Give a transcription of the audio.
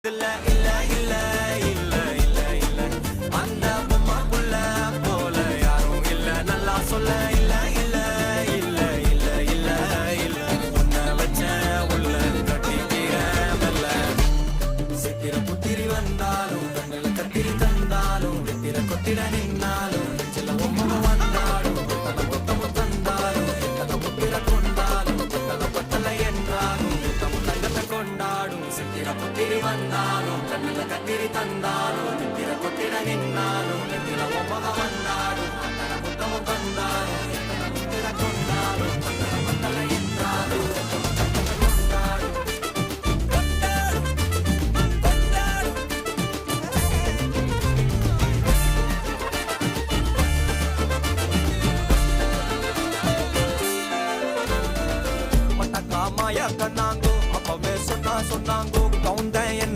இல்ல இல்ல இல்ல இல்ல இல்ல இல்ல அந்த பொம்மை புள்ள போல யாரும் இல்ல நல்லா சொல்ல இல்ல இல்ல இல்ல இல்ல இல்ல இல்ல உன்னை வச்ச உள்ள கட்டிக்கிற மெல்ல சித்திர புத்திரி வந்தாலும் கண்ணில் கத்திரி தந்தாலும் வெத்திர கொத்திட நின்னாலும் சில பொம்மை வந்தாலும் தன புத்தமும் தந்தாலும் தன புத்திர கொண்டாலும் தன பத்தலை என்றாலும் புத்தமும் தங்கத்தை கொண்டாடும் சித்திர புத்திரி வந்தாலும் கண்ணில் கத்திரி தந்தாலும் வெத்திர கொத்திட நின்னாலும் வெத்திர பொம்மை வந்தாலும் தன புத்தமும் தந்தாலும் தன புத்திர கொண்டாலும்